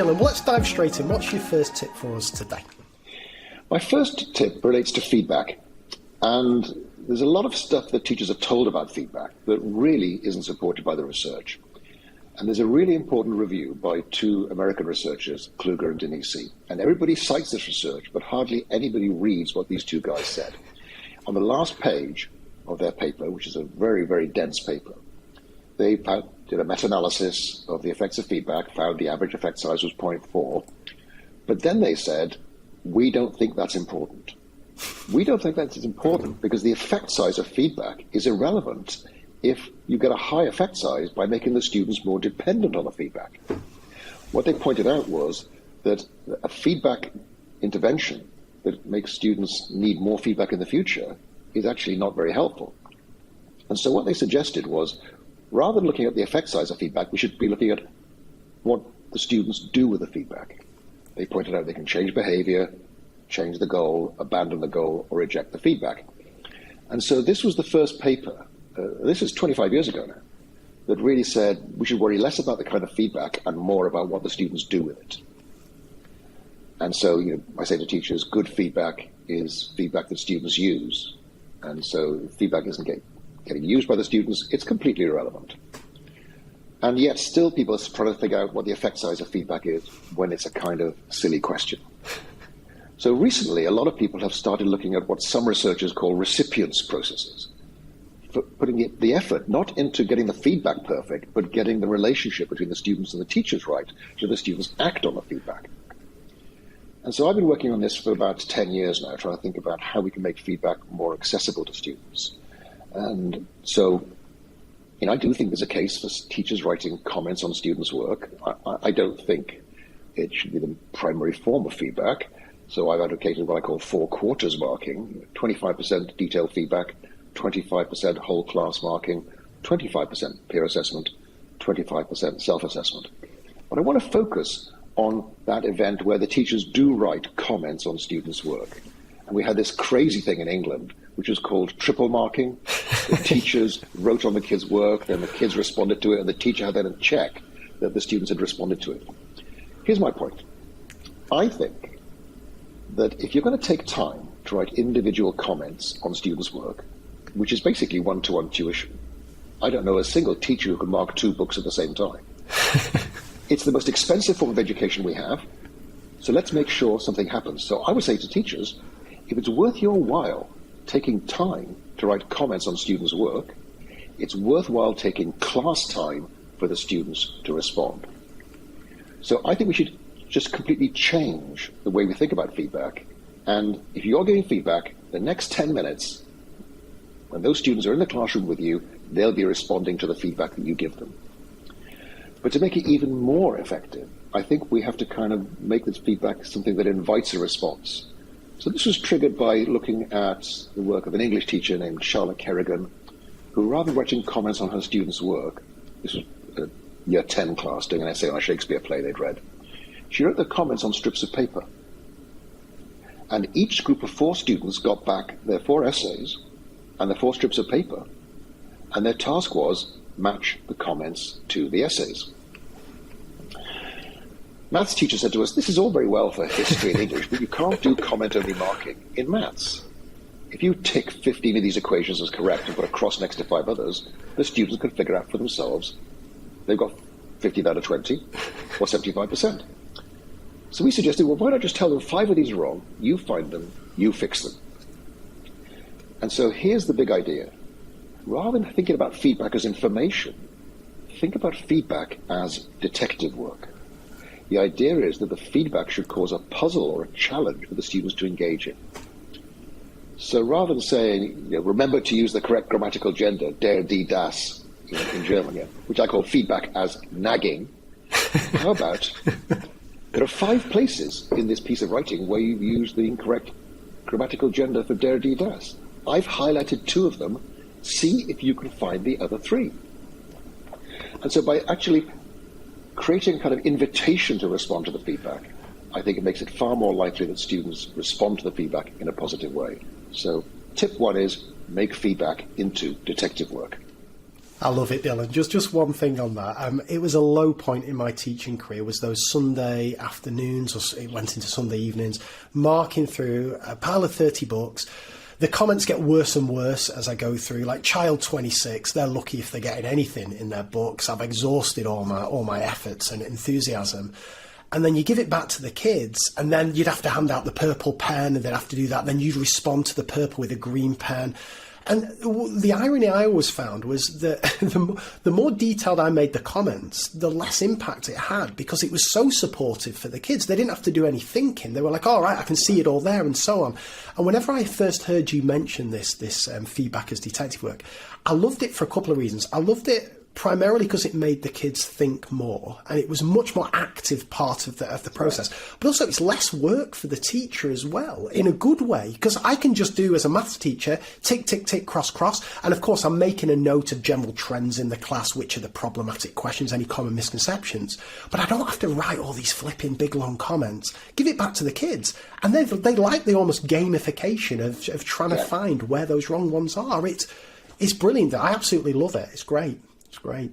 Wiliam, let's dive straight in. What's your first tip for us today? My first tip relates to feedback. And there's a lot of stuff that teachers are told about feedback that really isn't supported by the research. And there's a really important review by two American researchers, Kluger and Denisi. And everybody cites this research, but hardly anybody reads what these two guys said. On the last page of their paper, which is a very, very dense paper, they did a meta-analysis of the effects of feedback, found the average effect size was 0.4. But then they said, we don't think that's important. We don't think that's important because the effect size of feedback is irrelevant if you get a high effect size by making the students more dependent on the feedback. What they pointed out was that a feedback intervention that makes students need more feedback in the future is actually not very helpful. And so what they suggested was, rather than looking at the effect size of feedback, we should be looking at what the students do with the feedback. They pointed out they can change behavior, change the goal, abandon the goal, or reject the feedback. And so this was the first paper, this is 25 years ago now, that really said we should worry less about the kind of feedback and more about what the students do with it. And so I say to teachers, good feedback is feedback that students use. And so feedback isn't getting used by the students, it's completely irrelevant. And yet still people are trying to figure out what the effect size of feedback is when it's a kind of silly question. So recently, a lot of people have started looking at what some researchers call recipients processes, for putting the effort not into getting the feedback perfect, but getting the relationship between the students and the teachers right, so the students act on the feedback. And so I've been working on this for about 10 years now, trying to think about how we can make feedback more accessible to students. And so, I do think there's a case for teachers writing comments on students' work. I don't think it should be the primary form of feedback. So I've advocated what I call 4 quarters marking, 25% detailed feedback, 25% whole class marking, 25% peer assessment, 25% self-assessment. But I want to focus on that event where the teachers do write comments on students' work. And we had this crazy thing in England, which was called triple marking. The teachers wrote on the kids' work, then the kids responded to it, and the teacher had then to check that the students had responded to it. Here's my point. I think that if you're going to take time to write individual comments on students' work, which is basically one-to-one tuition, I don't know a single teacher who can mark 2 books at the same time. It's the most expensive form of education we have, so let's make sure something happens. So I would say to teachers, if it's worth your while taking time to write comments on students' work, it's worthwhile taking class time for the students to respond. So I think we should just completely change the way we think about feedback. And if you're giving feedback, the next 10 minutes, when those students are in the classroom with you, they'll be responding to the feedback that you give them. But to make it even more effective, I think we have to kind of make this feedback something that invites a response. So this was triggered by looking at the work of an English teacher named Charlotte Kerrigan, who rather than writing comments on her students' work, this was a year 10 class doing an essay on a Shakespeare play they'd read, she wrote the comments on strips of paper. And each group of 4 students got back their 4 essays and their 4 strips of paper, and their task was match the comments to the essays. Maths teacher said to us, this is all very well for history and English, but you can't do comment-only marking in maths. If you tick 15 of these equations as correct and put a cross next to 5 others, the students can figure out for themselves they've got 15 out of 20 or 75%. So we suggested, well, why not just tell them 5 of these are wrong, you find them, you fix them. And so here's the big idea. Rather than thinking about feedback as information, think about feedback as detective work. The idea is that the feedback should cause a puzzle or a challenge for the students to engage in. So rather than saying, remember to use the correct grammatical gender, der, die, das, in German, which I call feedback as nagging, how about there are 5 places in this piece of writing where you use the incorrect grammatical gender for der, die, das. I've highlighted 2 of them. See if you can find the other 3. And so by actually creating a kind of invitation to respond to the feedback, I think it makes it far more likely that students respond to the feedback in a positive way. So tip 1 is make feedback into detective work. I love it, Dylan. Just one thing on that. It was a low point in my teaching career was those Sunday afternoons, or it went into Sunday evenings, marking through a pile of 30 books. The comments get worse and worse as I go through. Like Child 26, they're lucky if they're getting anything in their books. I've exhausted all my efforts and enthusiasm. And then you give it back to the kids, and then you'd have to hand out the purple pen, and they'd have to do that. Then you'd respond to the purple with a green pen. And the irony I always found was that the more detailed I made the comments, the less impact it had, because it was so supportive for the kids. They didn't have to do any thinking. They were like, all right, I can see it all there, and so on. And whenever I first heard you mention this feedback as detective work, I loved it for a couple of reasons. I loved it primarily because it made the kids think more, and it was a much more active part of the process. But also it's less work for the teacher as well, in a good way, because I can just do, as a maths teacher, tick, tick, tick, cross, cross. And of course, I'm making a note of general trends in the class, which are the problematic questions, any common misconceptions. But I don't have to write all these flipping big, long comments. Give it back to the kids. And they like the almost gamification of trying to find where those wrong ones are. It's brilliant. I absolutely love it. It's great. It's great.